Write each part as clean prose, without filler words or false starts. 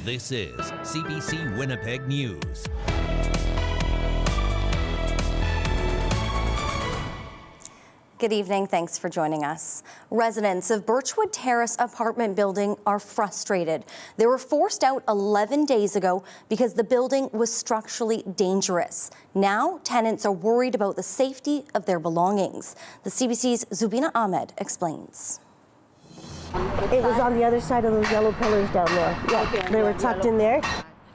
This is CBC Winnipeg News. Good evening. Thanks for joining us. Residents of Birchwood Terrace apartment building are frustrated. They were forced out 11 days ago because the building was structurally dangerous. Now, tenants are worried about the safety of their belongings. The CBC's Zubina Ahmed explains. It was on the other side of those yellow pillars down there. Yeah, they were tucked in there.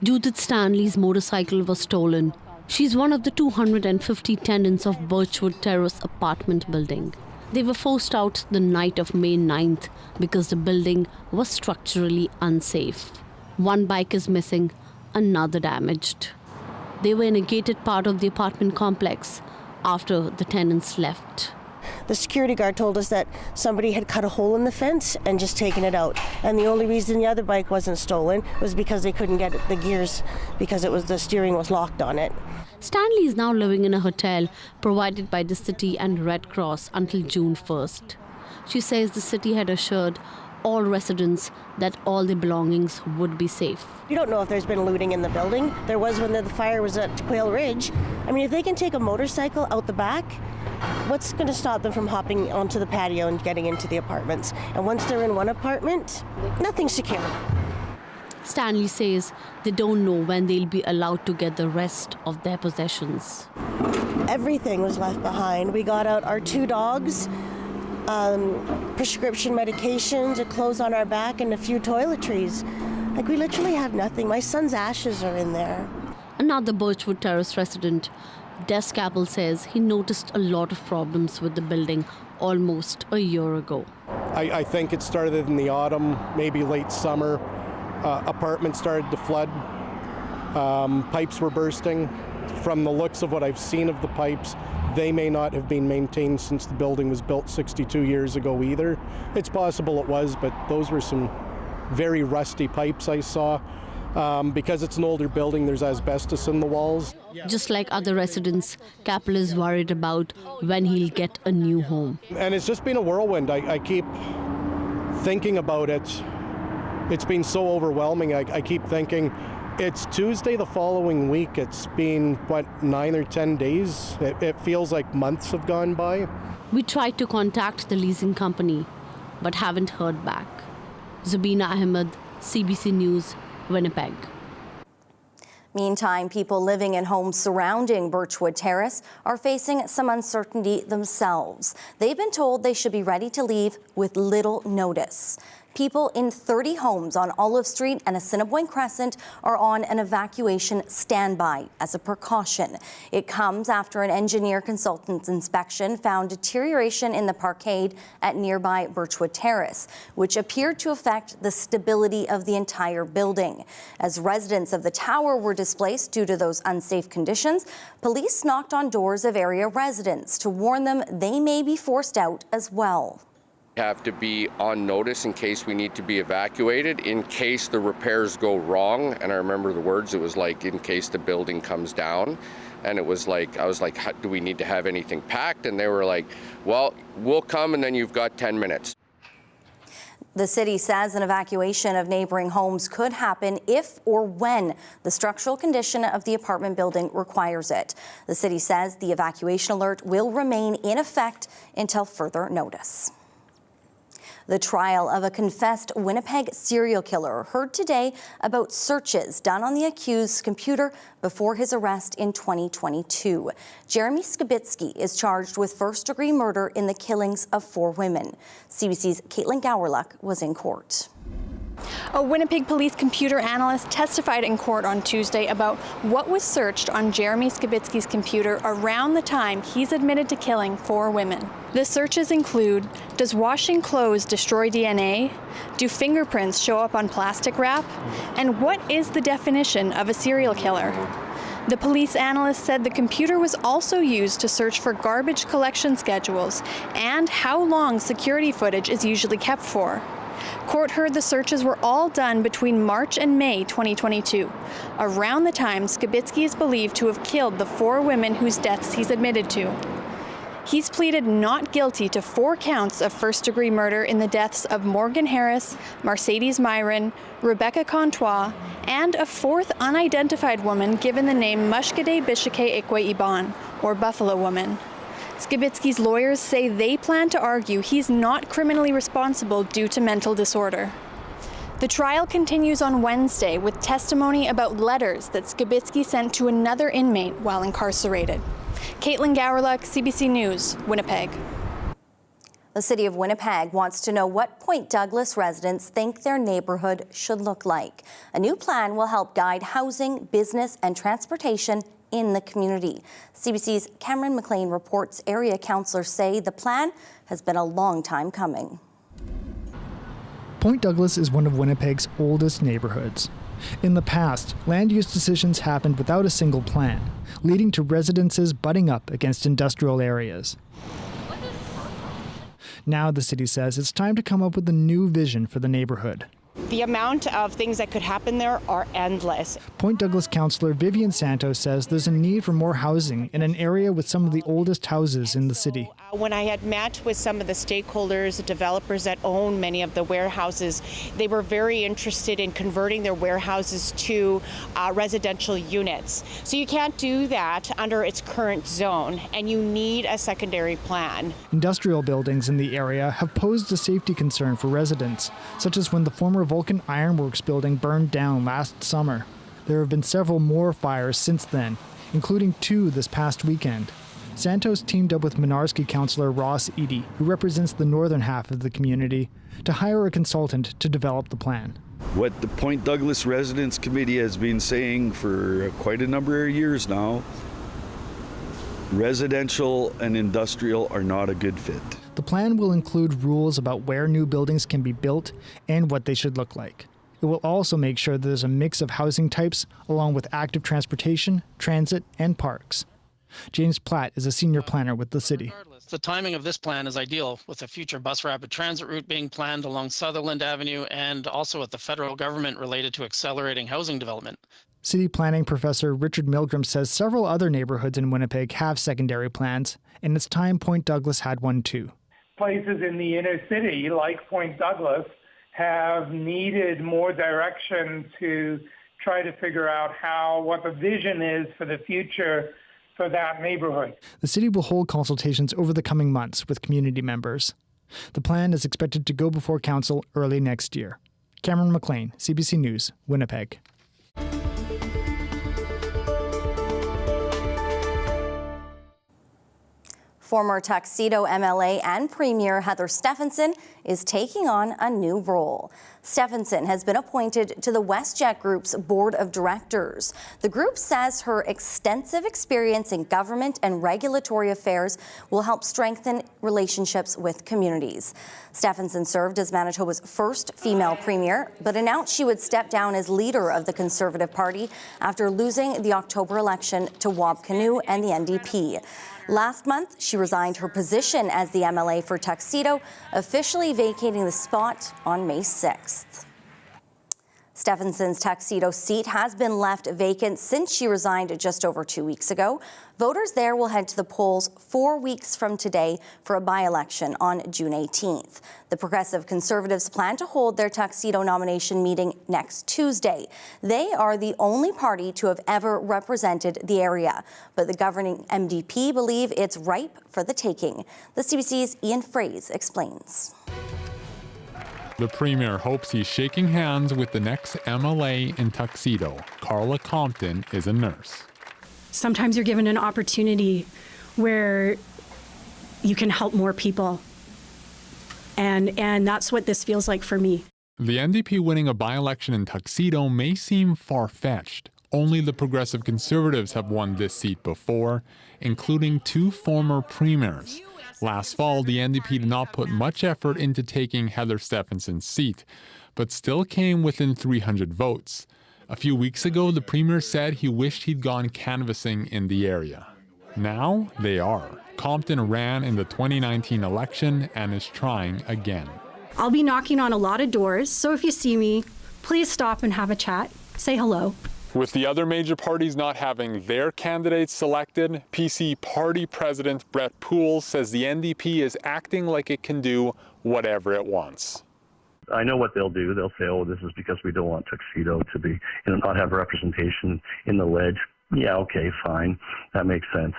Judith Stanley's motorcycle was stolen. She's one of the 250 tenants of Birchwood Terrace apartment building. They were forced out the night of May 9th because the building was structurally unsafe. One bike is missing, another damaged. They were in a gated part of the apartment complex after the tenants left. The security guard told us that somebody had cut a hole in the fence and just taken it out. And the only reason the other bike wasn't stolen was because they couldn't get the gears because the steering was locked on it. Stanley is now living in a hotel provided by the city and Red Cross until June 1st. She says the city had assured all residents that all their belongings would be safe. You don't know if there's been looting in the building. There was when the fire was at Quail Ridge. I mean, if they can take a motorcycle out the back, what's going to stop them from hopping onto the patio and getting into the apartments? And once they're in one apartment, nothing's secure. Stanley says they don't know when they'll be allowed to get the rest of their possessions. Everything was left behind. We got out our 2 dogs, prescription medications, a clothes on our back, and a few toiletries. Like, we literally have nothing. My son's ashes are in there. Another Birchwood Terrace resident, Des Capel, says he noticed a lot of problems with the building almost a year ago. I think it started in the autumn, maybe late summer. Apartments started to flood. Pipes were bursting. From the looks of what I've seen of the pipes, they may not have been maintained since the building was built 62 years ago either. It's possible it was, but those were some very rusty pipes I saw. Because it's an older building, there's asbestos in the walls. Just like other residents, Capel is worried about when he'll get a new home. And it's just been a whirlwind. I keep thinking about it. It's been so overwhelming. I keep thinking, it's Tuesday the following week. It's been, 9 or 10 days? It feels like months have gone by. We tried to contact the leasing company, but haven't heard back. Zubina Ahmed, CBC News, Winnipeg. Meantime, people living in homes surrounding Birchwood Terrace are facing some uncertainty themselves. They've been told they should be ready to leave with little notice. People in 30 homes on Olive Street and Assiniboine Crescent are on an evacuation standby as a precaution. It comes after an engineer consultant's inspection found deterioration in the parkade at nearby Birchwood Terrace, which appeared to affect the stability of the entire building. As residents of the tower were displaced due to those unsafe conditions, police knocked on doors of area residents to warn them they may be forced out as well. Have to be on notice in case we need to be evacuated, in case the repairs go wrong. And I remember the words, it was like, in case the building comes down. And it was like, I was like, do we need to have anything packed? And they were like, well, we'll come and then you've got 10 minutes. The city says an evacuation of neighboring homes could happen if or when the structural condition of the apartment building requires it. The city says the evacuation alert will remain in effect until further notice. The trial of a confessed Winnipeg serial killer heard today about searches done on the accused's computer before his arrest in 2022. Jeremy Skibitsky is charged with first-degree murder in the killings of 4 women. CBC's Caitlin Gowerluck was in court. A Winnipeg police computer analyst testified in court on Tuesday about what was searched on Jeremy Skibitsky's computer around the time he's admitted to killing 4 women. The searches include: does washing clothes destroy DNA? Do fingerprints show up on plastic wrap? And what is the definition of a serial killer? The police analyst said the computer was also used to search for garbage collection schedules and how long security footage is usually kept for. Court heard the searches were all done between March and May 2022, around the time Skibitsky is believed to have killed the 4 women whose deaths he's admitted to. He's pleaded not guilty to 4 counts of first-degree murder in the deaths of Morgan Harris, Mercedes Myron, Rebecca Contois, and a 4th unidentified woman given the name Mushkade Bishake Ikwe Iban, or Buffalo Woman. Skibitsky's lawyers say they plan to argue he's not criminally responsible due to mental disorder. The trial continues on Wednesday with testimony about letters that Skibitsky sent to another inmate while incarcerated. Caitlin Gowerluck, CBC News, Winnipeg. The City of Winnipeg wants to know what Point Douglas residents think their neighborhood should look like. A new plan will help guide housing, business, and transportation in the community. CBC's Cameron McLean reports area councillors say the plan has been a long time coming. Point Douglas is one of Winnipeg's oldest neighborhoods. In the past, land use decisions happened without a single plan, leading to residences butting up against industrial areas. Now the city says it's time to come up with a new vision for the neighborhood. The amount of things that could happen there are endless. Point Douglas councillor Vivian Santos says there's a need for more housing in an area with some of the oldest houses in the city. When I had met with some of the stakeholders, the developers that own many of the warehouses, they were very interested in converting their warehouses to residential units. So you can't do that under its current zone, and you need a secondary plan. Industrial buildings in the area have posed a safety concern for residents, such as when the former Vulcan Ironworks building burned down last summer. There have been several more fires since then, including 2 this past weekend. Santos teamed up with Minarski councillor Ross Eady, who represents the northern half of the community, to hire a consultant to develop the plan. What the Point Douglas Residents Committee has been saying for quite a number of years now, residential and industrial are not a good fit. The plan will include rules about where new buildings can be built and what they should look like. It will also make sure there's a mix of housing types along with active transportation, transit, and parks. James Platt is a senior planner with the city. The timing of this plan is ideal, with a future bus rapid transit route being planned along Sutherland Avenue and also with the federal government related to accelerating housing development. City planning professor Richard Milgram says several other neighborhoods in Winnipeg have secondary plans, and it's time Point Douglas had one too. Places in the inner city, like Point Douglas, have needed more direction to try to figure out what the vision is for the future for that neighborhood. The city will hold consultations over the coming months with community members. The plan is expected to go before council early next year. Cameron McLean, CBC News, Winnipeg. Former Tuxedo MLA and Premier Heather Stephenson is taking on a new role. Stephenson has been appointed to the WestJet Group's board of directors. The group says her extensive experience in government and regulatory affairs will help strengthen relationships with communities. Stephenson served as Manitoba's first female premier, but announced she would step down as leader of the Conservative Party after losing the October election to Wab Kinew and the NDP. Last month, she resigned her position as the MLA for Tuxedo, officially vacating the spot on May 6th. Stephenson's Tuxedo seat has been left vacant since she resigned just over 2 weeks ago. Voters there will head to the polls 4 weeks from today for a by-election on June 18th. The Progressive Conservatives plan to hold their Tuxedo nomination meeting next Tuesday. They are the only party to have ever represented the area, but the governing MDP believe it's ripe for the taking. The CBC's Ian Fraze explains. The Premier hopes he's shaking hands with the next MLA in Tuxedo. Carla Compton is a nurse. Sometimes you're given an opportunity where you can help more people. And that's what this feels like for me. The NDP winning a by-election in Tuxedo may seem far-fetched. Only the Progressive Conservatives have won this seat before, including 2 former premiers. Last fall, the NDP did not put much effort into taking Heather Stephenson's seat, but still came within 300 votes. A few weeks ago, the Premier said he wished he'd gone canvassing in the area. Now, they are. Compton ran in the 2019 election and is trying again. I'll be knocking on a lot of doors, so if you see me, please stop and have a chat. Say hello. With the other major parties not having their candidates selected, PC Party President Brett Poole says the NDP is acting like it can do whatever it wants. I know what they'll do. They'll say, oh, this is because we don't want Tuxedo to be, not have representation in the ledge. Yeah, okay, fine. That makes sense.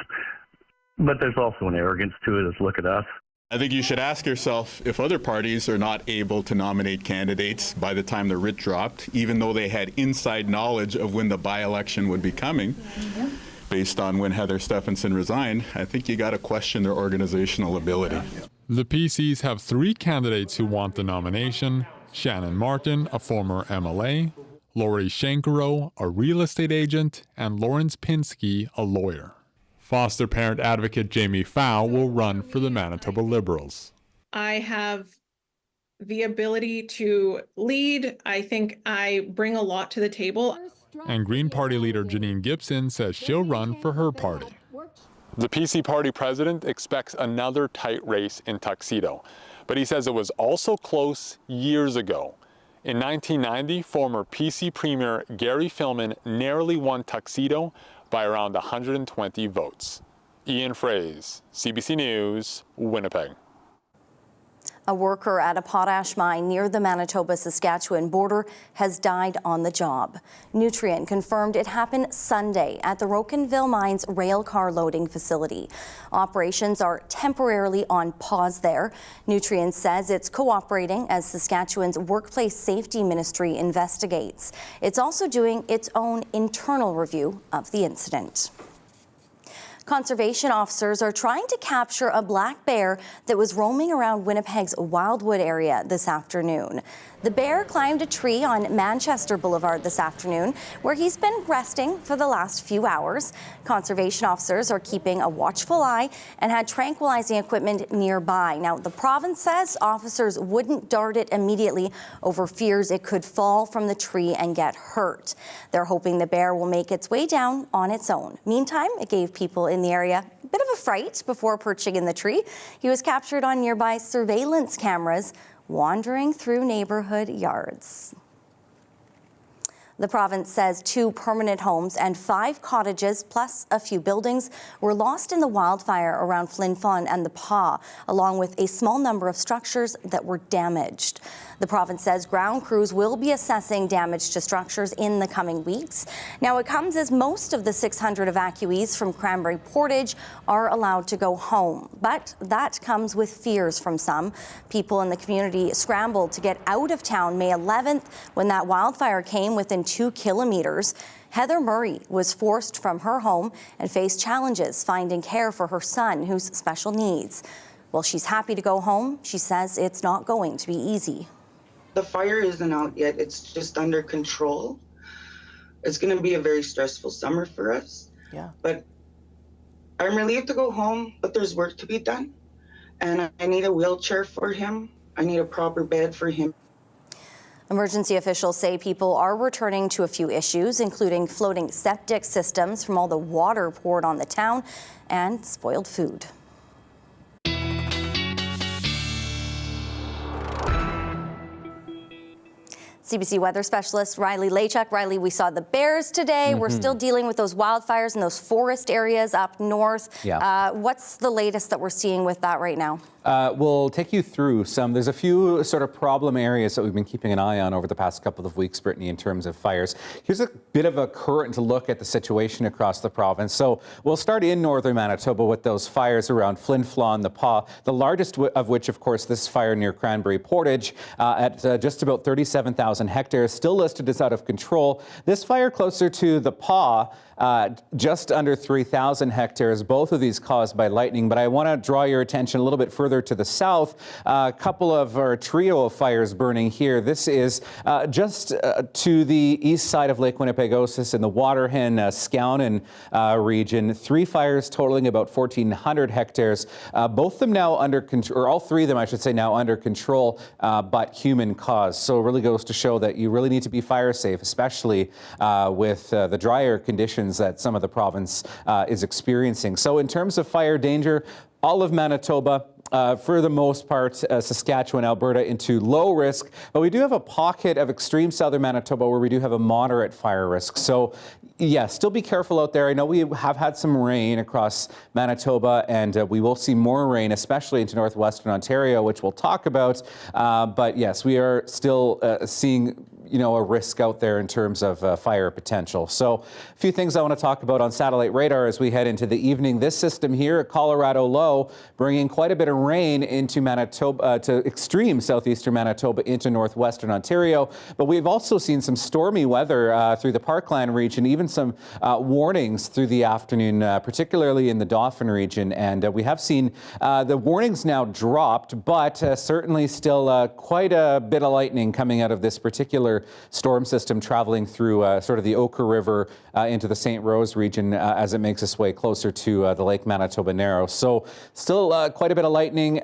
But there's also an arrogance to it. Look at us. I think you should ask yourself if other parties are not able to nominate candidates by the time the writ dropped, even though they had inside knowledge of when the by-election would be coming, based on when Heather Stephenson resigned. I think you got to question their organizational ability. The PCs have 3 candidates who want the nomination: Shannon Martin, a former MLA, Lori Shankaro, a real estate agent, and Lawrence Pinsky, a lawyer. Foster parent advocate Jamie Fow will run for the Manitoba Liberals. I have the ability to lead. I think I bring a lot to the table. And Green Party leader Janine Gibson says she'll run for her party. The PC Party president expects another tight race in Tuxedo, but he says it was also close years ago. In 1990, former PC Premier Gary Filmon narrowly won Tuxedo by around 120 votes. Ian Fraze, CBC News, Winnipeg. A worker at a potash mine near the Manitoba-Saskatchewan border has died on the job. Nutrien confirmed it happened Sunday at the Rocanville Mine's rail car loading facility. Operations are temporarily on pause there. Nutrien says it's cooperating as Saskatchewan's Workplace Safety Ministry investigates. It's also doing its own internal review of the incident. Conservation officers are trying to capture a black bear that was roaming around Winnipeg's Wildwood area this afternoon. The bear climbed a tree on Manchester Boulevard this afternoon, where he's been resting for the last few hours. Conservation officers are keeping a watchful eye and had tranquilizing equipment nearby. Now, the province says officers wouldn't dart it immediately over fears it could fall from the tree and get hurt. They're hoping the bear will make its way down on its own. Meantime, it gave people in the area a bit of a fright before perching in the tree. He was captured on nearby surveillance cameras wandering through neighborhood yards. The province says 2 permanent homes and 5 cottages, plus a few buildings, were lost in the wildfire around Flin Flon and the Pas, along with a small number of structures that were damaged. The province says ground crews will be assessing damage to structures in the coming weeks. Now, it comes as most of the 600 evacuees from Cranberry Portage are allowed to go home. But that comes with fears from some. People in the community scrambled to get out of town May 11th when that wildfire came within 2 kilometers. Heather Murray was forced from her home and faced challenges finding care for her son, who's special needs. While she's happy to go home, she says it's not going to be easy. The fire isn't out yet. It's just under control. It's going to be a very stressful summer for us. Yeah. But I'm relieved to go home, but there's work to be done. And I need a wheelchair for him. I need a proper bed for him. Emergency officials say people are returning to a few issues, including floating septic systems from all the water poured on the town and spoiled food. CBC weather specialist Riley Lachuk. Riley, we saw the bears today. We're still dealing with those wildfires in those forest areas up north. Yeah. What's the latest that we're seeing with that right now? We'll take you through some. There's a few sort of problem areas that we've been keeping an eye on over the past couple of weeks, Brittany, in terms of fires. Here's a bit of a current look at the situation across the province. So we'll start in northern Manitoba with those fires around Flin Flon, the Pas, the largest of which, of course, this fire near Cranberry Portage at just about 37,000 hectares, still listed as out of control. This fire closer to the Pas, just under 3,000 hectares, both of these caused by lightning. But I want to draw your attention a little bit further to the south. A couple of our trio of fires burning here. This is just to the east side of Lake Winnipegosis in the Waterhen, Skownon region. 3 fires totaling about 1,400 hectares. Both of them now under control, or all 3 of them, I should say, now under control, but human caused. So it really goes to show that you really need to be fire safe, especially with the drier conditions that some of the province is experiencing. So in terms of fire danger, all of Manitoba for the most part, Saskatchewan, Alberta into low risk, but we do have a pocket of extreme southern Manitoba where we do have a moderate fire risk. So yeah, still be careful out there. I know we have had some rain across Manitoba, and we will see more rain, especially into northwestern Ontario, which we'll talk about. But yes, we are still seeing a risk out there in terms of fire potential. So a few things I want to talk about on satellite radar as we head into the evening. This system here at Colorado Low bringing quite a bit of rain into Manitoba, to extreme southeastern Manitoba into northwestern Ontario. But we've also seen some stormy weather through the Parkland region, even some warnings through the afternoon, particularly in the Dauphin region. And we have seen the warnings now dropped, but certainly still quite a bit of lightning coming out of this particular storm system traveling through sort of the Oka River into the St. Rose region as it makes its way closer to the Lake Manitoba Narrow. So still quite a bit of lightning,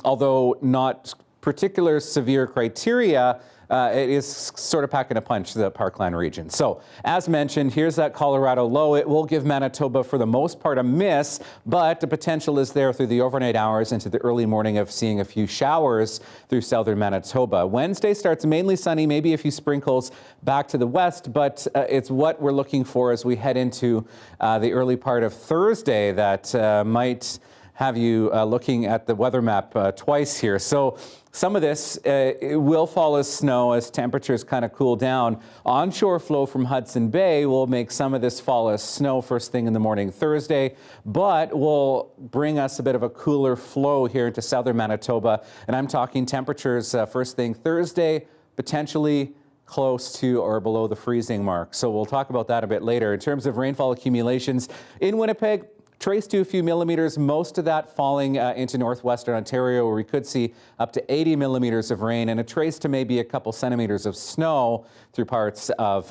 although not particular severe criteria. It is sort of packing a punch to the Parkland region. So as mentioned, here's that Colorado low. It will give Manitoba for the most part a miss, but the potential is there through the overnight hours into the early morning of seeing a few showers through southern Manitoba. Wednesday starts mainly sunny, maybe a few sprinkles back to the west, but it's what we're looking for as we head into the early part of Thursday that might have you looking at the weather map twice here. So some of this it will fall as snow as temperatures kind of cool down. Onshore flow from Hudson Bay will make some of this fall as snow first thing in the morning Thursday, but will bring us a bit of a cooler flow here into southern Manitoba. And I'm talking temperatures first thing Thursday, potentially close to or below the freezing mark. So we'll talk about that a bit later. In terms of rainfall accumulations in Winnipeg, traced to a few millimeters, most of that falling into northwestern Ontario, where we could see up to 80 millimeters of rain, and a trace to maybe a couple centimeters of snow through parts of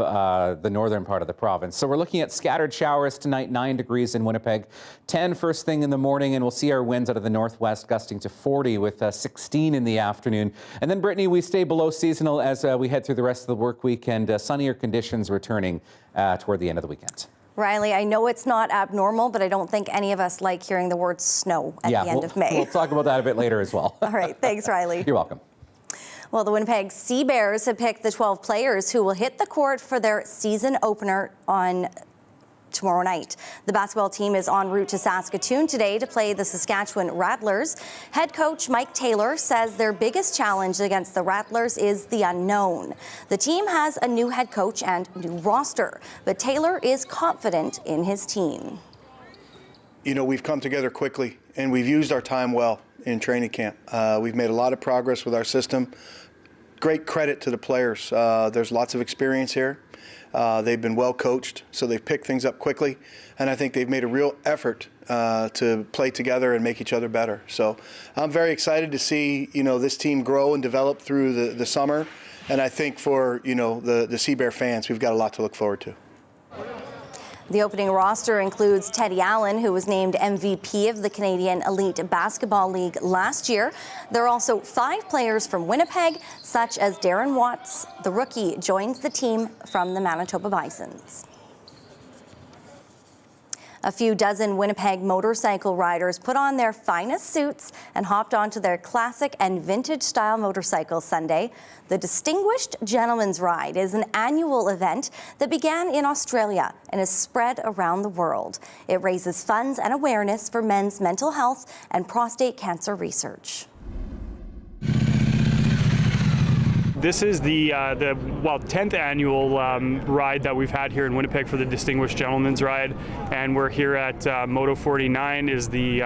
the northern part of the province. So we're looking at scattered showers tonight, 9 degrees in Winnipeg, 10 first thing in the morning, and we'll see our winds out of the northwest gusting to 40 with 16 in the afternoon. And then, Brittany, we stay below seasonal as we head through the rest of the work week, and sunnier conditions returning toward the end of the weekend. Riley, I know it's not abnormal, but I don't think any of us like hearing the word snow at the end of May. We'll talk about that a bit later as well. All right. Thanks, Riley. You're welcome. Well, the Winnipeg Sea Bears have picked the 12 players who will hit the court for their season opener on tomorrow night. The basketball team is en route to Saskatoon today to play the Saskatchewan Rattlers. Head coach Mike Taylor says their biggest challenge against the Rattlers is the unknown. The team has a new head coach and new roster, but Taylor is confident in his team. We've come together quickly and we've used our time well in training camp. We've made a lot of progress with our system. Great credit to the players. There's lots of experience here. They've been well coached, so they've picked things up quickly, and I think they've made a real effort to play together and make each other better. So I'm very excited to see this team grow and develop through the summer, and I think for the Sea Bear fans, we've got a lot to look forward to. The opening roster includes Teddy Allen, who was named MVP of the Canadian Elite Basketball League last year. There are also 5 players from Winnipeg, such as Darren Watts. The rookie joins the team from the Manitoba Bisons. A few dozen Winnipeg motorcycle riders put on their finest suits and hopped onto their classic and vintage-style motorcycles Sunday. The Distinguished Gentleman's Ride is an annual event that began in Australia and is spread around the world. It raises funds and awareness for men's mental health and prostate cancer research. This is the 10th annual ride that we've had here in Winnipeg for the Distinguished Gentleman's Ride, and we're here at Moto 49 is the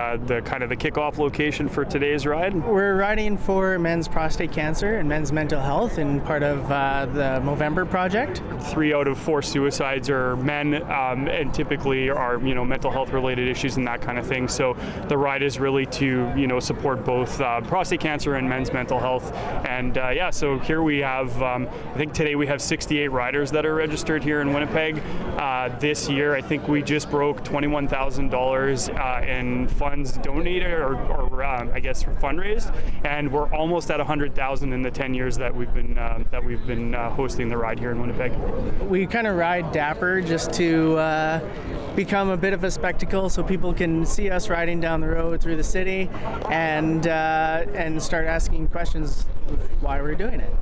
kind of the kickoff location for today's ride. We're riding for men's prostate cancer and men's mental health and part of the Movember project. 3 out of 4 suicides are men, and typically are mental health related issues and that kind of thing. So the ride is really to support both prostate cancer and men's mental health, and so here we have, I think today we have 68 riders that are registered here in Winnipeg. This year, I think we just broke $21,000 in funds donated or fundraised, and we're almost at 100,000 in the 10 years that we've been hosting the ride here in Winnipeg. We kind of ride dapper just to become a bit of a spectacle so people can see us riding down the road through the city and start asking questions of why we're doing it.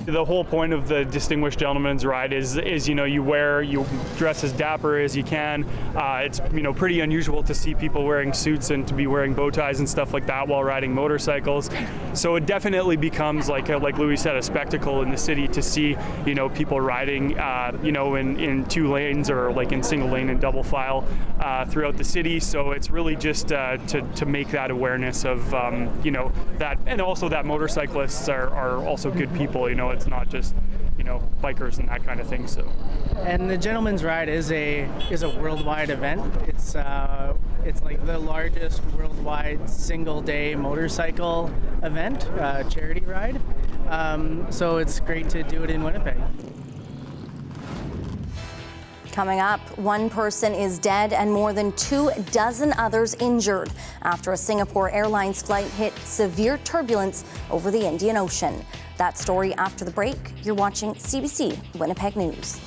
The whole point of the Distinguished Gentleman's Ride is you dress as dapper as you can. It's pretty unusual to see people wearing suits and to be wearing bow ties and stuff like that while riding motorcycles. So it definitely becomes like Louis said, a spectacle in the city to see people riding in two lanes or like in single lane and double file throughout the city. So it's really just to make that awareness of that, and also that motorcyclists are also good people. It's not just bikers and that kind of thing. So, and the Gentleman's Ride is a worldwide event. It's like the largest worldwide single day motorcycle event, charity ride. So it's great to do it in Winnipeg. Coming up, one person is dead and more than 24 others injured after a Singapore Airlines flight hit severe turbulence over the Indian Ocean. That story after the break. You're watching CBC Winnipeg News.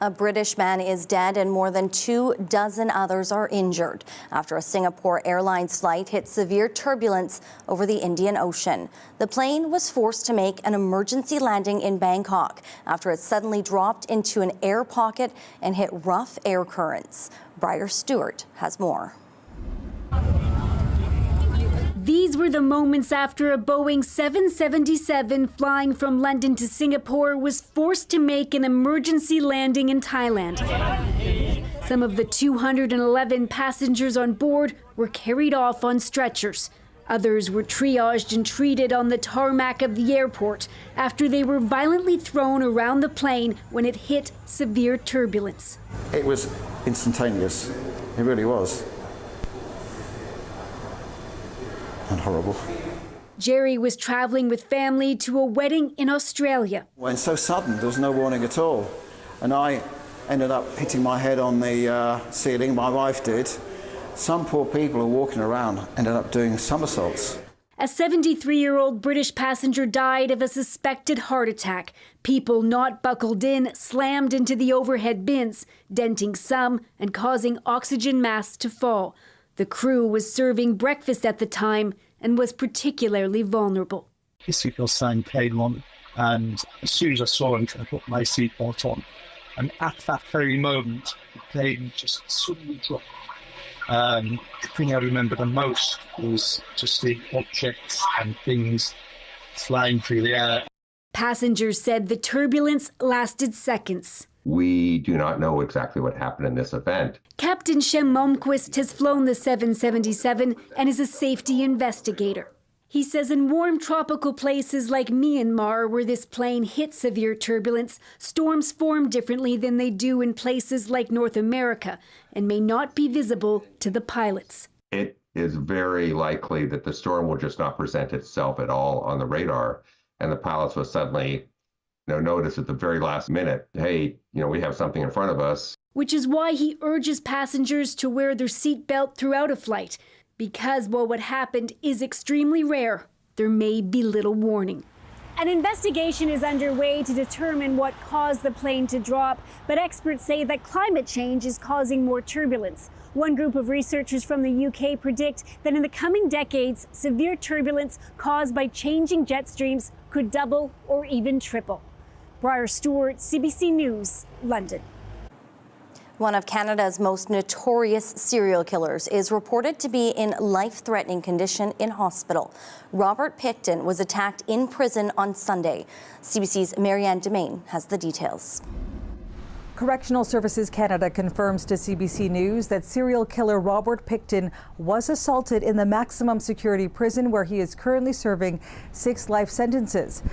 A British man is dead and more than 24 others are injured after a Singapore Airlines flight hit severe turbulence over the Indian Ocean. The plane was forced to make an emergency landing in Bangkok after it suddenly dropped into an air pocket and hit rough air currents. Briar Stewart has more. These were the moments after a Boeing 777 flying from London to Singapore was forced to make an emergency landing in Thailand. Some of the 211 passengers on board were carried off on stretchers. Others were triaged and treated on the tarmac of the airport after they were violently thrown around the plane when it hit severe turbulence. It was instantaneous. It really was. And horrible. Jerry was traveling with family to a wedding in Australia. Went so sudden, there was no warning at all. And I ended up hitting my head on the ceiling, my wife did. Some poor people who were walking around ended up doing somersaults. A 73-year-old British passenger died of a suspected heart attack. People not buckled in slammed into the overhead bins, denting some and causing oxygen masks to fall. The crew was serving breakfast at the time and was particularly vulnerable. His seatbelt sign came on, and as soon as I saw him, I put my seatbelt on. And at that very moment, the plane just suddenly dropped. The thing I remember the most was just the objects and things flying through the air. Passengers said the turbulence lasted seconds. We do not know exactly what happened in this event. Captain Shem Momquist has flown the 777 and is a safety investigator. He says in warm tropical places like Myanmar, where this plane hit severe turbulence, storms form differently than they do in places like North America and may not be visible to the pilots. It is very likely that the storm will just not present itself at all on the radar, and the pilots will suddenly notice at the very last minute, hey, we have something in front of us. Which is why he urges passengers to wear their seatbelt throughout a flight. Because while what happened is extremely rare, there may be little warning. An investigation is underway to determine what caused the plane to drop, but experts say that climate change is causing more turbulence. One group of researchers from the UK predict that in the coming decades, severe turbulence caused by changing jet streams could double or even triple. Briar Stewart, CBC News, London. One of Canada's most notorious serial killers is reported to be in life-threatening condition in hospital. Robert Pickton was attacked in prison on Sunday. CBC's Marianne Demain has the details. Correctional Services Canada confirms to CBC News that serial killer Robert Pickton was assaulted in the maximum security prison where he is currently serving 6 life sentences.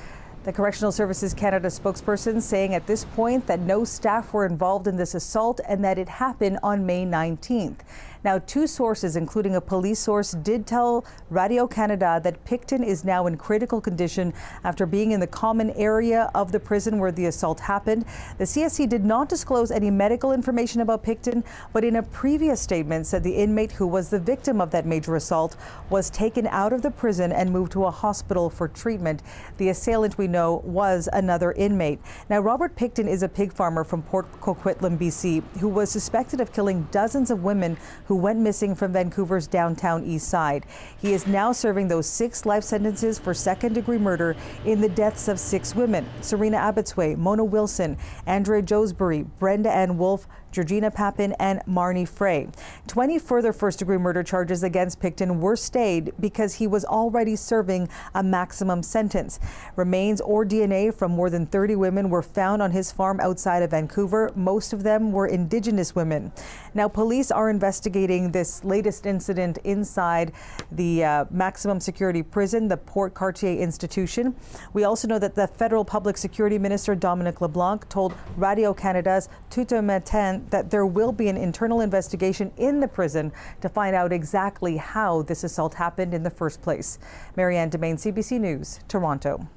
The Correctional Services Canada spokesperson saying at this point that no staff were involved in this assault and that it happened on May 19th. Now, 2 sources, including a police source, did tell Radio-Canada that Pickton is now in critical condition after being in the common area of the prison where the assault happened. The CSC did not disclose any medical information about Pickton, but in a previous statement said the inmate who was the victim of that major assault was taken out of the prison and moved to a hospital for treatment. The assailant, we know, was another inmate. Now, Robert Pickton is a pig farmer from Port Coquitlam, BC, who was suspected of killing dozens of women who went missing from Vancouver's downtown east side. He is now serving those 6 life sentences for second-degree murder in the deaths of 6 women: Serena Abbotsway, Mona Wilson, Andrea Joesbury, Brenda Ann Wolfe, Georgina Papin, and Marnie Frey. 20 further first-degree murder charges against Pickton were stayed because he was already serving a maximum sentence. Remains or DNA from more than 30 women were found on his farm outside of Vancouver. Most of them were Indigenous women. Now, police are investigating this latest incident inside the maximum security prison, the Port Cartier institution. We also know that the federal public security minister, Dominic LeBlanc, told Radio-Canada's Tout un matin that there will be an internal investigation in the prison to find out exactly how this assault happened in the first place. Marianne Demain, CBC News, Toronto.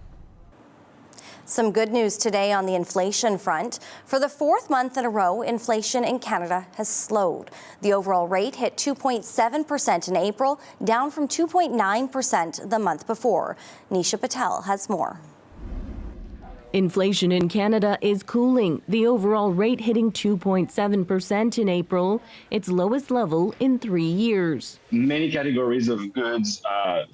Some good news today on the inflation front. For the 4th month in a row, inflation in Canada has slowed. The overall rate hit 2.7% in April, down from 2.9% the month before. Nisha Patel has more. Inflation in Canada is cooling, the overall rate hitting 2.7% in April, its lowest level in 3 years. Many categories of goods,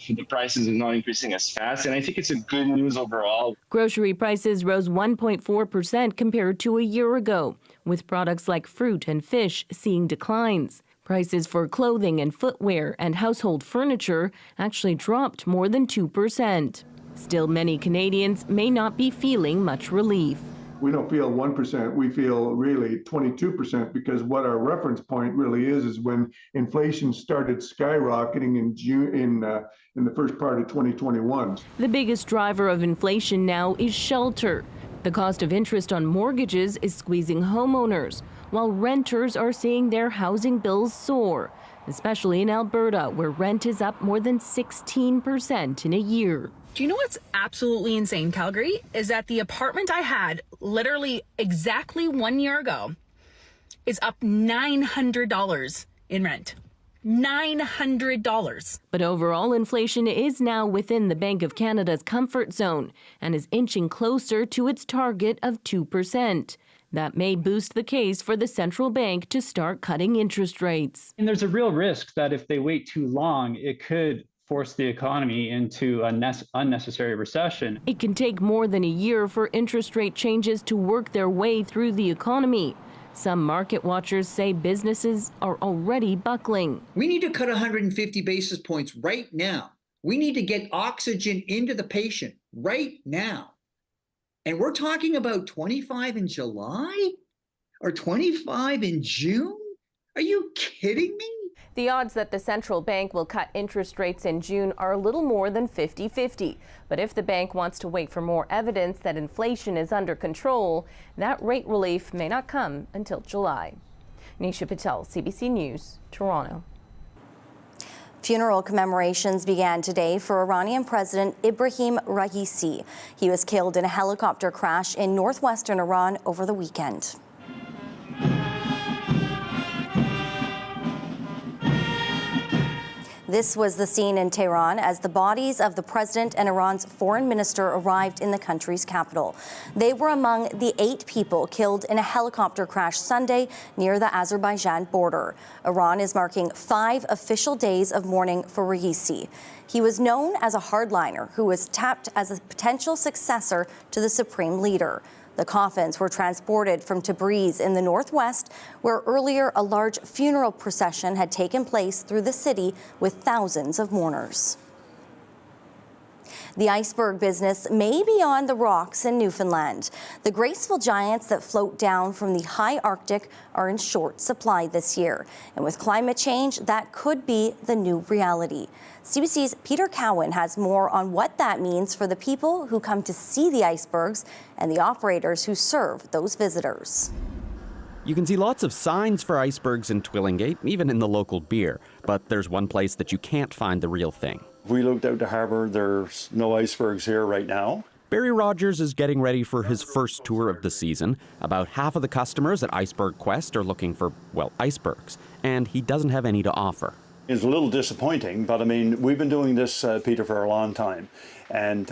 the prices are not increasing as fast, and I think it's a good news overall. Grocery prices rose 1.4% compared to a year ago, with products like fruit and fish seeing declines. Prices for clothing and footwear and household furniture actually dropped more than 2%. Still, many Canadians may not be feeling much relief. We don't feel 1%, we feel really 22%, because what our reference point really is when inflation started skyrocketing in June, in the first part of 2021. The biggest driver of inflation now is shelter. The cost of interest on mortgages is squeezing homeowners, while renters are seeing their housing bills soar, especially in Alberta, where rent is up more than 16% in a year. Do you know what's absolutely insane, Calgary? Is that the apartment I had literally exactly 1 year ago is up $900 in rent. $900. But overall, inflation is now within the Bank of Canada's comfort zone and is inching closer to its target of 2%. That may boost the case for the central bank to start cutting interest rates. And there's a real risk that if they wait too long, it could force the economy into an unnecessary recession. It can take more than a year for interest rate changes to work their way through the economy. Some market watchers say businesses are already buckling. We need to cut 150 basis points right now. We need to get oxygen into the patient right now. And we're talking about 25 in July or 25 in June? Are you kidding me? The odds that the central bank will cut interest rates in June are a little more than 50-50. But if the bank wants to wait for more evidence that inflation is under control, that rate relief may not come until July. Nisha Patel, CBC News, Toronto. Funeral commemorations began today for Iranian President Ibrahim Raisi. He was killed in a helicopter crash in northwestern Iran over the weekend. This was the scene in Tehran as the bodies of the president and Iran's foreign minister arrived in the country's capital. They were among the 8 people killed in a helicopter crash Sunday near the Azerbaijan border. Iran is marking 5 official days of mourning for Raisi. He was known as a hardliner who was tapped as a potential successor to the supreme leader. The coffins were transported from Tabriz in the northwest, where earlier a large funeral procession had taken place through the city with thousands of mourners. The iceberg business may be on the rocks in Newfoundland. The graceful giants that float down from the high Arctic are in short supply this year. And with climate change, that could be the new reality. CBC's Peter Cowan has more on what that means for the people who come to see the icebergs and the operators who serve those visitors. You can see lots of signs for icebergs in Twillingate, even in the local beer. But there's one place that you can't find the real thing. We looked out the harbour, there's no icebergs here right now. Barry Rogers is getting ready for his first tour of the season. About half of the customers at Iceberg Quest are looking for, well, icebergs, and he doesn't have any to offer. It's a little disappointing, but I mean, we've been doing this, Peter, for a long time. And,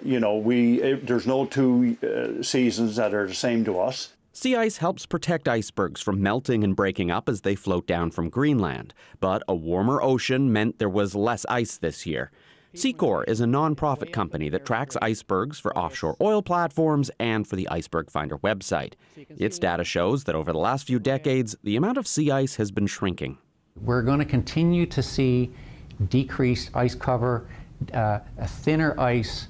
you know, there's no 2 seasons that are the same to us. Sea ice helps protect icebergs from melting and breaking up as they float down from Greenland. But a warmer ocean meant there was less ice this year. Secor is a non-profit company that tracks icebergs for offshore oil platforms and for the Iceberg Finder website. Its data shows that over the last few decades, the amount of sea ice has been shrinking. We're going to continue to see decreased ice cover, a thinner ice,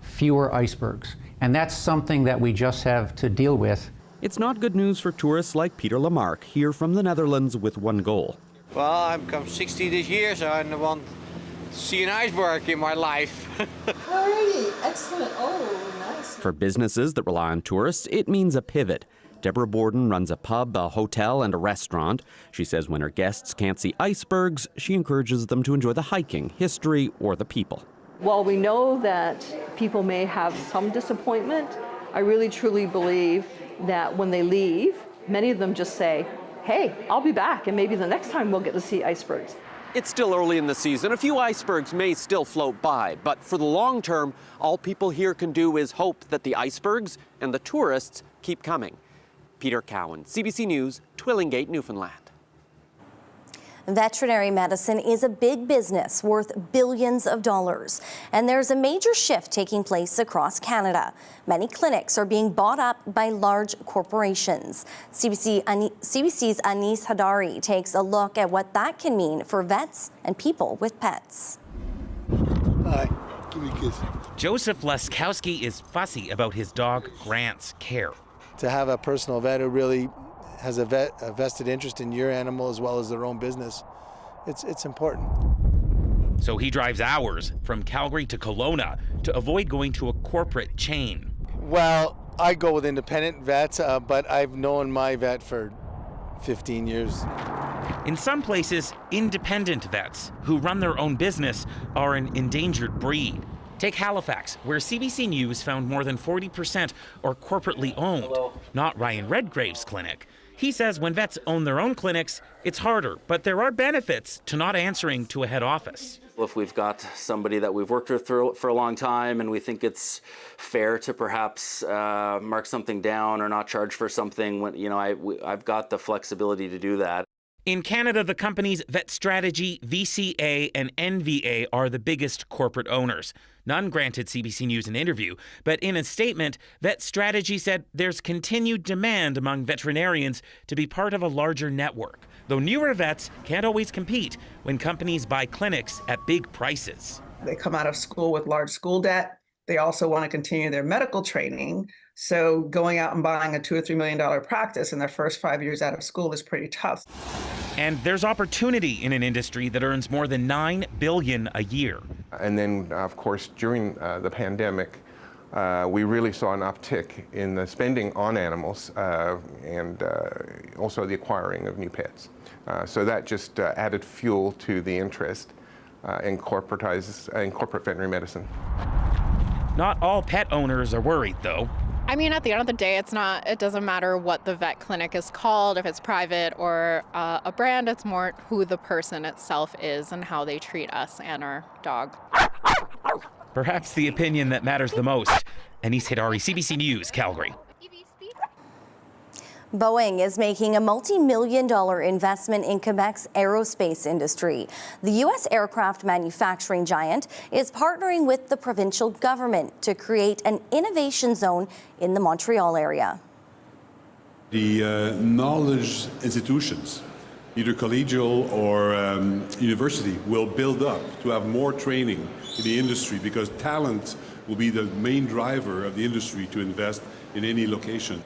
fewer icebergs. And that's something that we just have to deal with. It's not good news for tourists like Peter Lamarck, here from the Netherlands with one goal. Well, I'm 60 this year, so I want to see an iceberg in my life. Alrighty, excellent. Oh, nice. For businesses that rely on tourists, it means a pivot. Deborah Borden runs a pub, a hotel, and a restaurant. She says when her guests can't see icebergs, she encourages them to enjoy the hiking, history, or the people. While we know that people may have some disappointment, I really truly believe that when they leave, many of them just say, hey, I'll be back, and maybe the next time we'll get to see icebergs. It's still early in the season. A few icebergs may still float by, but for the long term, all people here can do is hope that the icebergs and the tourists keep coming. Peter Cowan, CBC News, Twillingate, Newfoundland. Veterinary medicine is a big business worth billions of dollars, and there's a major shift taking place across Canada. Many clinics are being bought up by large corporations. CBC's Anis Hadari takes a look at what that can mean for vets and people with pets. Hi, give me a kiss. Joseph Laskowski is fussy about his dog Grant's care. To have a personal vet who really has a vested interest in your animal as well as their own business, it's important. So he drives hours from Calgary to Kelowna to avoid going to a corporate chain. Well, I go with independent vets, but I've known my vet for 15 years. In some places, independent vets who run their own business are an endangered breed. Take Halifax, where CBC News found more than 40% are corporately owned. Not Ryan Redgrave's clinic. He says when vets own their own clinics, it's harder, but there are benefits to not answering to a head office. If we've got somebody that we've worked with for a long time and we think it's fair to perhaps mark something down or not charge for something, I've got the flexibility to do that. In Canada, the companies Vet Strategy, VCA, and NVA are the biggest corporate owners. None granted CBC News an interview, but in a statement, Vet Strategy said there's continued demand among veterinarians to be part of a larger network, though newer vets can't always compete when companies buy clinics at big prices. They come out of school with large school debt. They also want to continue their medical training. So going out and buying a $2 or $3 million practice in their first 5 years out of school is pretty tough. And there's opportunity in an industry that earns more than $9 billion a year. And then, of course, during the pandemic, we really saw an uptick in the spending on animals and also the acquiring of new pets. So that just added fuel to the interest in corporate veterinary medicine. Not all pet owners are worried, though. I mean, at the end of the day, it doesn't matter what the vet clinic is called, if it's private or a brand, it's more who the person itself is and how they treat us and our dog. Perhaps the opinion that matters the most. Anis Hadari, CBC News, Calgary. Boeing is making a multi-million-dollar investment in Quebec's aerospace industry. The U.S. aircraft manufacturing giant is partnering with the provincial government to create an innovation zone in the Montreal area. The knowledge institutions, either collegial or university, will build up to have more training in the industry because talent will be the main driver of the industry to invest in any location.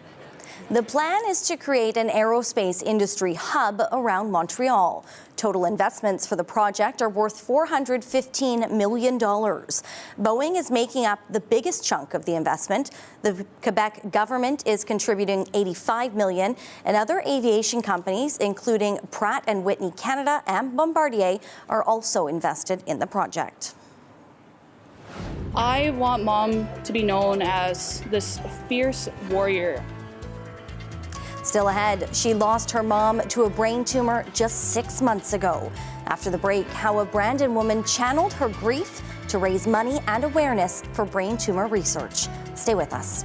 The plan is to create an aerospace industry hub around Montreal. Total investments for the project are worth $415 million. Boeing is making up the biggest chunk of the investment. The Quebec government is contributing $85 million, and other aviation companies, including Pratt & Whitney Canada and Bombardier, are also invested in the project. I want Mom to be known as this fierce warrior. Still ahead, she lost her mom to a brain tumor just 6 months ago. After the break, how a Brandon woman channeled her grief to raise money and awareness for brain tumor research. Stay with us.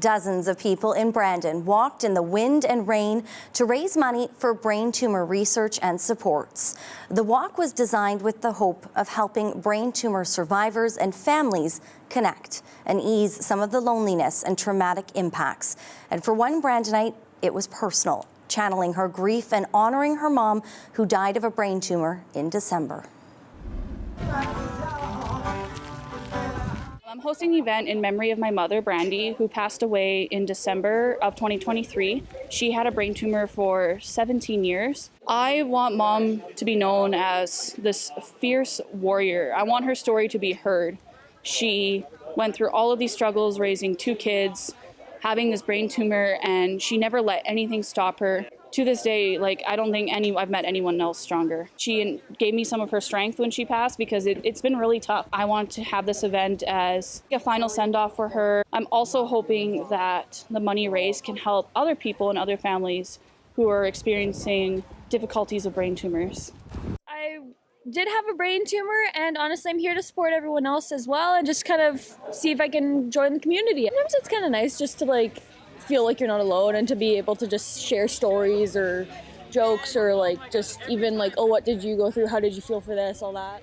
Dozens of people in Brandon walked in the wind and rain to raise money for brain tumor research and supports. The walk was designed with the hope of helping brain tumor survivors and families connect and ease some of the loneliness and traumatic impacts. And for one Brandonite, it was personal, channeling her grief and honoring her mom who died of a brain tumor in December. I'm hosting an event in memory of my mother, Brandy, who passed away in December of 2023. She had a brain tumor for 17 years. I want Mom to be known as this fierce warrior. I want her story to be heard. She went through all of these struggles, raising 2 kids, having this brain tumor, and she never let anything stop her. To this day, I don't think I've met anyone else stronger. She gave me some of her strength when she passed because it's been really tough. I want to have this event as a final send-off for her. I'm also hoping that the money raised can help other people and other families who are experiencing difficulties of brain tumors. I did have a brain tumor, and honestly, I'm here to support everyone else as well and just kind of see if I can join the community. Sometimes it's kind of nice just to feel like you're not alone and to be able to just share stories or jokes or just even oh, what did you go through? How did you feel for this? All that.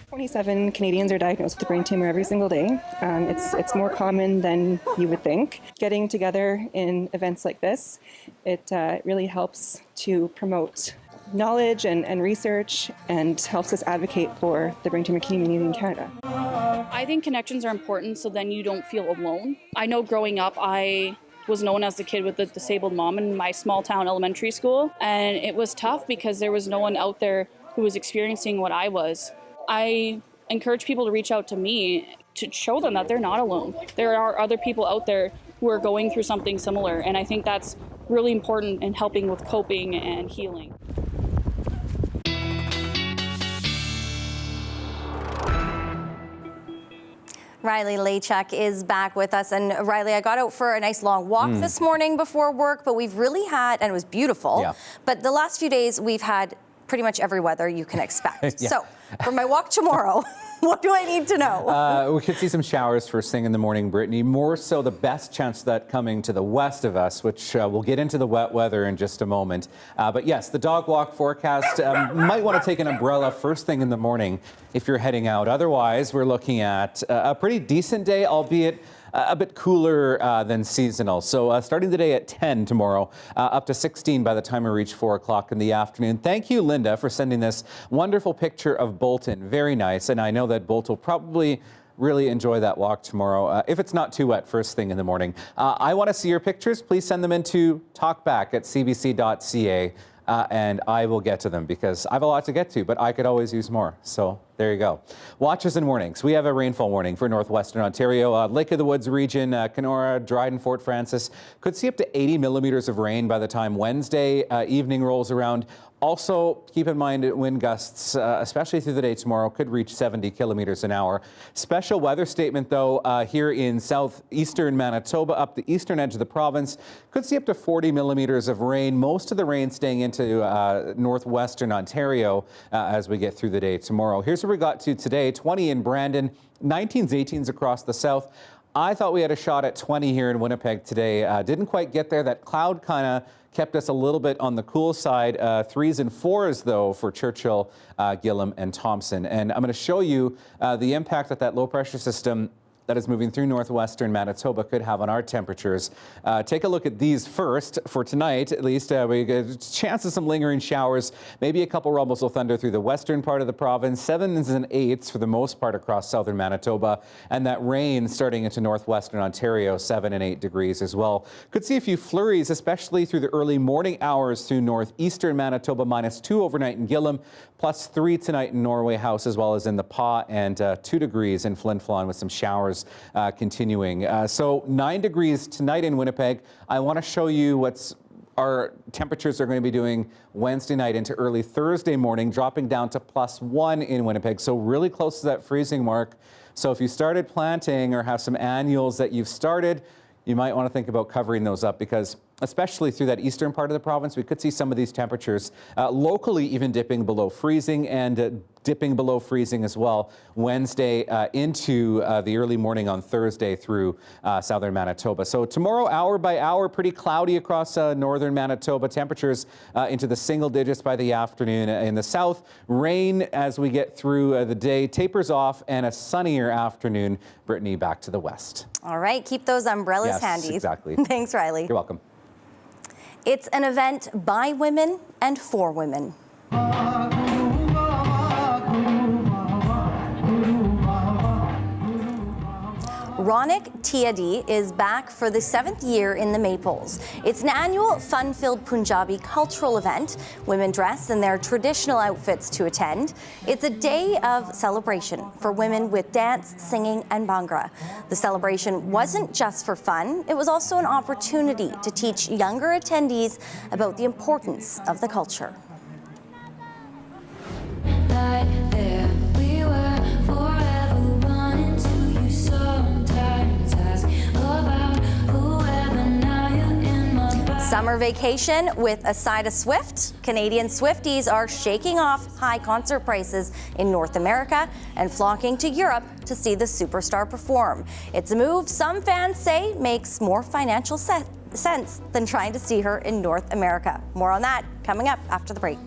27 Canadians are diagnosed with a brain tumor every single day. It's more common than you would think. Getting together in events like this, it really helps to promote knowledge and research and helps us advocate for the brain tumor community in Canada. I think connections are important so then you don't feel alone. I know growing up, I was known as the kid with the disabled mom in my small town elementary school. And it was tough because there was no one out there who was experiencing what I was. I encourage people to reach out to me to show them that they're not alone. There are other people out there who are going through something similar. And I think that's really important in helping with coping and healing. Riley Lachuk is back with us. And Riley, I got out for a nice long walk this morning before work, but we've really had, and it was beautiful, but the last few days we've had pretty much every weather you can expect. So for my walk tomorrow, what do I need to know? We could see some showers first thing in the morning, Brittany. More so the best chance of that coming to the west of us, which we'll get into the wet weather in just a moment. But yes, the dog walk forecast, might want to take an umbrella first thing in the morning if you're heading out. Otherwise, we're looking at a pretty decent day, albeit a bit cooler than seasonal. So starting the day at 10 tomorrow, up to 16 by the time we reach 4 o'clock in the afternoon. Thank you, Linda, for sending this wonderful picture of Bolton. Very nice. And I know that Bolt will probably really enjoy that walk tomorrow, if it's not too wet first thing in the morning. I want to see your pictures. Please send them into talkback@cbc.ca. And I will get to them because I have a lot to get to, but I could always use more. So there you go. Watches and warnings. We have a rainfall warning for northwestern Ontario. Lake of the Woods region, Kenora, Dryden, Fort Francis could see up to 80 millimeters of rain by the time Wednesday evening rolls around. Also, keep in mind wind gusts, especially through the day tomorrow, could reach 70 kilometers an hour. Special weather statement, though, here in southeastern Manitoba, up the eastern edge of the province, could see up to 40 millimeters of rain. Most of the rain staying into northwestern Ontario as we get through the day tomorrow. Here's what we got to today: 20 in Brandon, 19s, 18s across the south. I thought we had a shot at 20 here in Winnipeg today. Didn't quite get there. That cloud kind of kept us a little bit on the cool side. 3s and 4s, though, for Churchill, Gillam, and Thompson. And I'm going to show you the impact that low pressure system that is moving through northwestern Manitoba could have on our temperatures. Take a look at these first. For tonight, at least, we get a chance of some lingering showers, maybe a couple rumbles of thunder through the western part of the province, 7s and 8s for the most part across southern Manitoba, and that rain starting into northwestern Ontario, 7 and 8 degrees as well. Could see a few flurries, especially through the early morning hours through northeastern Manitoba, -2 overnight in Gillam, +3 tonight in Norway House, as well as in the Pas, and 2 degrees in Flin Flon with some showers continuing. So 9 degrees tonight in Winnipeg. I want to show you what's our temperatures are going to be doing Wednesday night into early Thursday morning, dropping down to +1 in Winnipeg. So really close to that freezing mark. So if you started planting or have some annuals that you've started, you might want to think about covering those up because especially through that eastern part of the province. We could see some of these temperatures locally even dipping below freezing and dipping below freezing as well Wednesday into the early morning on Thursday through southern Manitoba. So tomorrow, hour by hour, pretty cloudy across northern Manitoba. Temperatures into the single digits by the afternoon. In the south, rain as we get through the day, tapers off, and a sunnier afternoon. Brittany, back to the west. All right, keep those umbrellas handy. Exactly. Thanks, Riley. You're welcome. It's an event by women and for women. Ronik Tiadi is back for the 7th year in the Maples. It's an annual fun-filled Punjabi cultural event. Women dress in their traditional outfits to attend. It's a day of celebration for women with dance, singing, and bhangra. The celebration wasn't just for fun, it was also an opportunity to teach younger attendees about the importance of the culture. Summer vacation with a side of Swift. Canadian Swifties are shaking off high concert prices in North America and flocking to Europe to see the superstar perform. It's a move some fans say makes more financial sense than trying to see her in North America. More on that coming up after the break.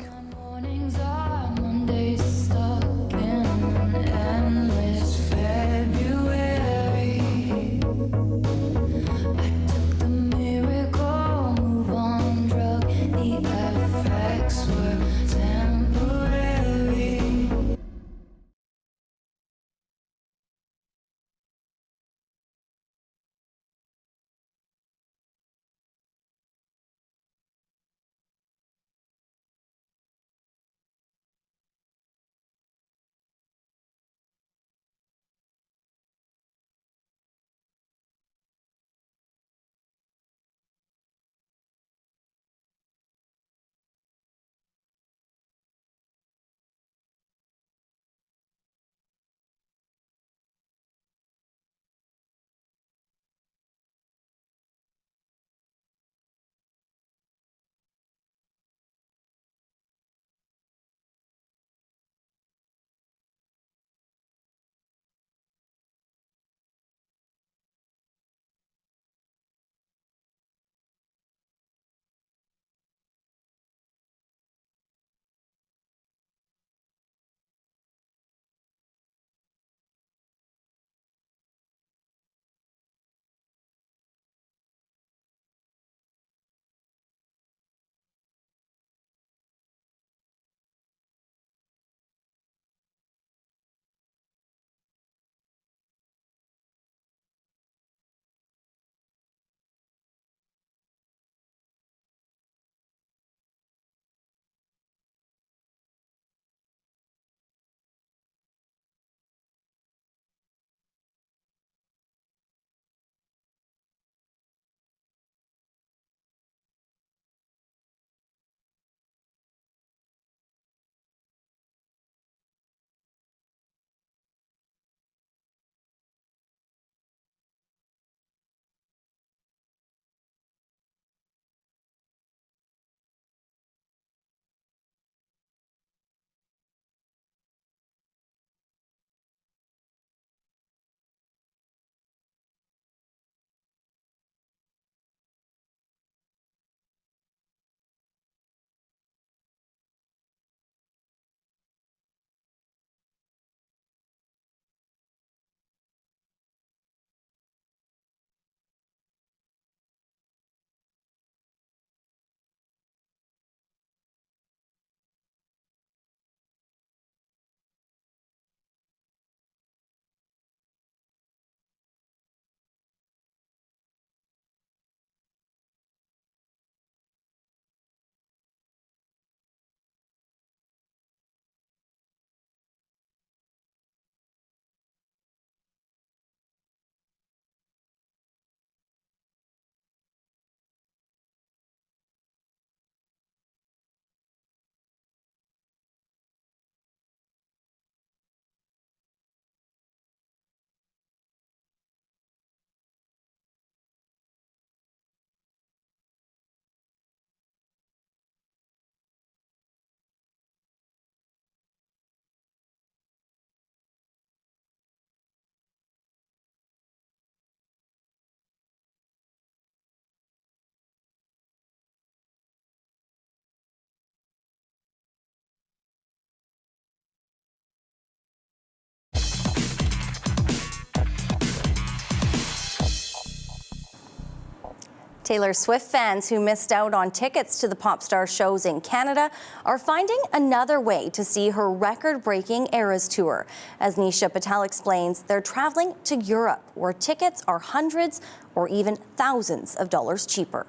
Taylor Swift fans who missed out on tickets to the pop star shows in Canada are finding another way to see her record-breaking Eras tour. As Nisha Patel explains, they're traveling to Europe, where tickets are hundreds or even thousands of dollars cheaper.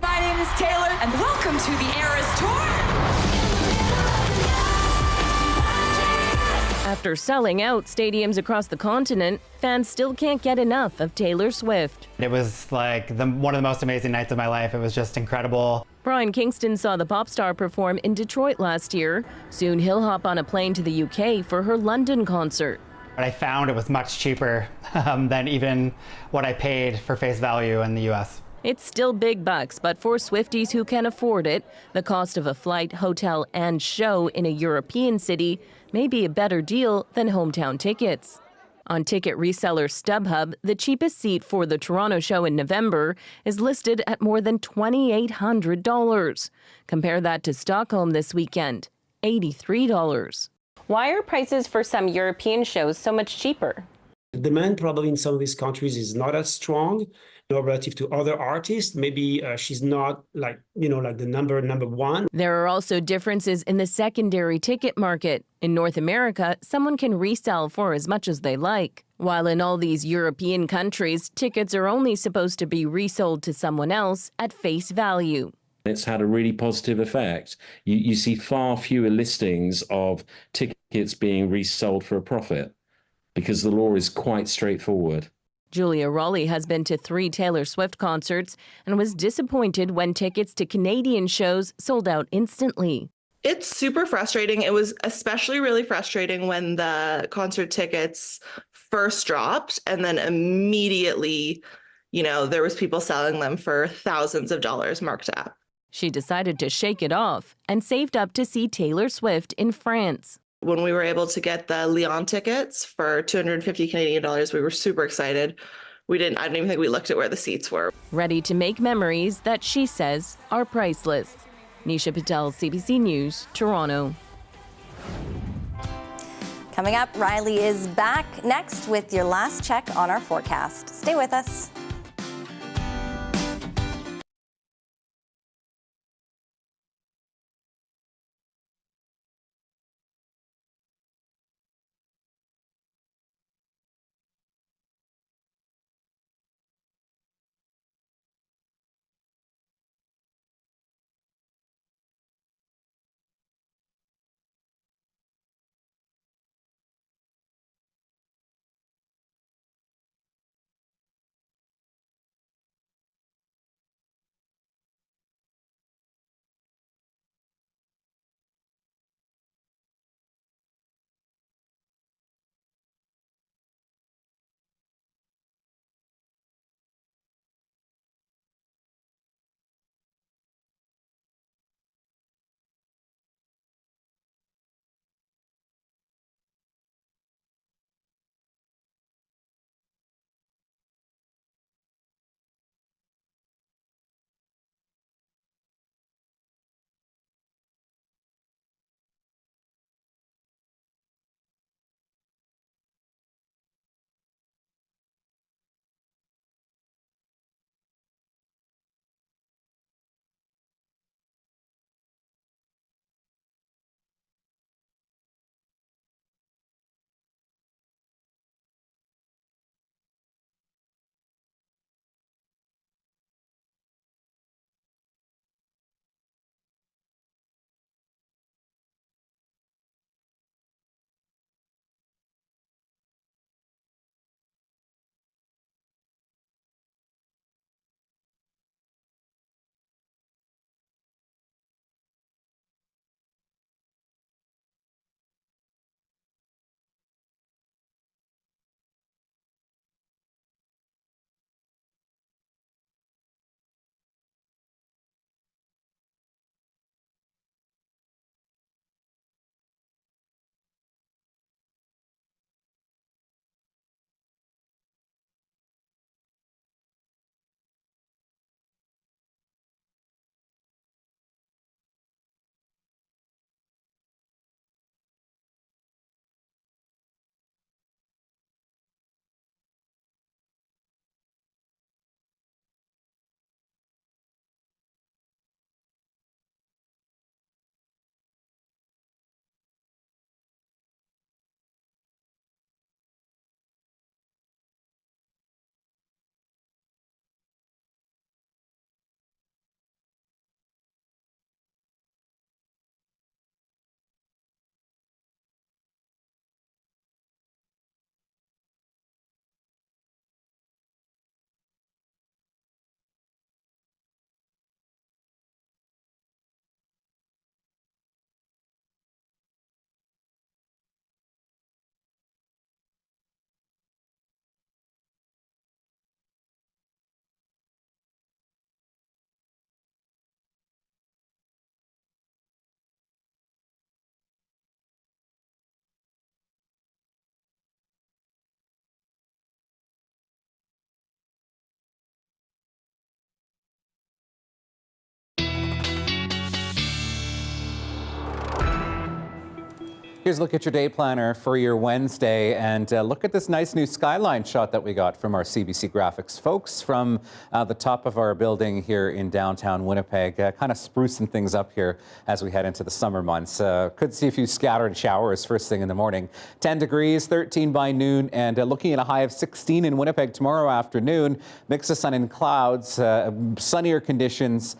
My name is Taylor, and welcome to the Eras tour. After selling out stadiums across the continent, fans still can't get enough of Taylor Swift. It was like one of the most amazing nights of my life. It was just incredible. Brian Kingston saw the pop star perform in Detroit last year. Soon he'll hop on a plane to the UK for her London concert. I found it was much cheaper than even what I paid for face value in the US. It's still big bucks, but for Swifties who can afford it, the cost of a flight, hotel, and show in a European city may be a better deal than hometown tickets. On ticket reseller StubHub, the cheapest seat for the Toronto show in November is listed at more than $2,800. Compare that to Stockholm this weekend, $83. Why are prices for some European shows so much cheaper? The demand probably in some of these countries is not as strong, relative to other artists. Maybe she's not like the number one. There are also differences in the secondary ticket market. In North America, someone can resell for as much as they like. While in all these European countries, tickets are only supposed to be resold to someone else at face value. It's had a really positive effect. You see far fewer listings of tickets being resold for a profit because the law is quite straightforward. Julia Rowley has been to 3 Taylor Swift concerts and was disappointed when tickets to Canadian shows sold out instantly. It's super frustrating. It was especially really frustrating when the concert tickets first dropped and then immediately, there was people selling them for thousands of dollars marked up. She decided to shake it off and saved up to see Taylor Swift in France. When we were able to get the Lyon tickets for 250 Canadian dollars, we were super excited. I don't even think we looked at where the seats were. Ready to make memories that she says are priceless. Nisha Patel, CBC News, Toronto. Coming up, Riley is back next with your last check on our forecast. Stay with us. Here's a look at your day planner for your Wednesday, and look at this nice new skyline shot that we got from our CBC graphics folks from the top of our building here in downtown Winnipeg, kind of sprucing things up here as we head into the summer months. Could see a few scattered showers first thing in the morning. 10 degrees, 13 by noon, and looking at a high of 16 in Winnipeg tomorrow afternoon. Mix of sun and clouds, sunnier conditions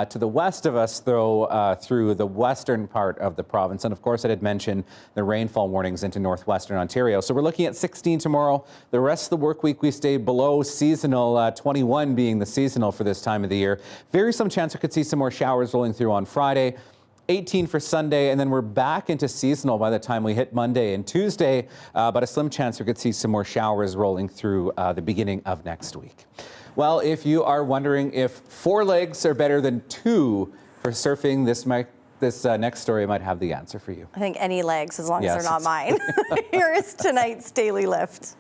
to the west of us, though, through the western part of the province. And of course, I did mention the rainfall warnings into northwestern Ontario. So we're looking at 16 tomorrow. The rest of the work week, we stay below seasonal, 21 being the seasonal for this time of the year. Very some chance we could see some more showers rolling through on Friday. 18 for Sunday, and then we're back into seasonal by the time we hit Monday and Tuesday, but a slim chance we could see some more showers rolling through the beginning of next week. Well, if you are wondering if 4 legs are better than 2 for surfing, this next story might have the answer for you. I think any legs, as long as they're not mine. Here is tonight's Daily Lift.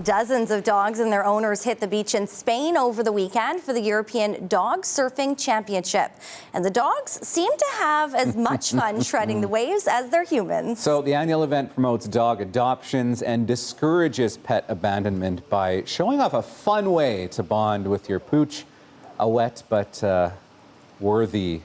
Dozens of dogs and their owners hit the beach in Spain over the weekend for the European Dog Surfing Championship. And the dogs seem to have as much fun shredding the waves as their humans. So the annual event promotes dog adoptions and discourages pet abandonment by showing off a fun way to bond with your pooch. A wet but worthy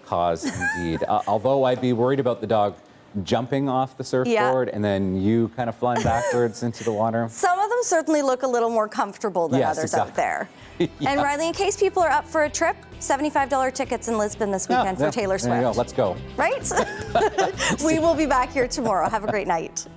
cause indeed. Although I'd be worried about the dog jumping off the surfboard and then you kind of flying backwards into the water. Some of them certainly look a little more comfortable than others out there. And Riley, in case people are up for a trip, $75 tickets in Lisbon this weekend for Taylor Swift. There you go. Let's go. Right? We will be back here tomorrow. Have a great night.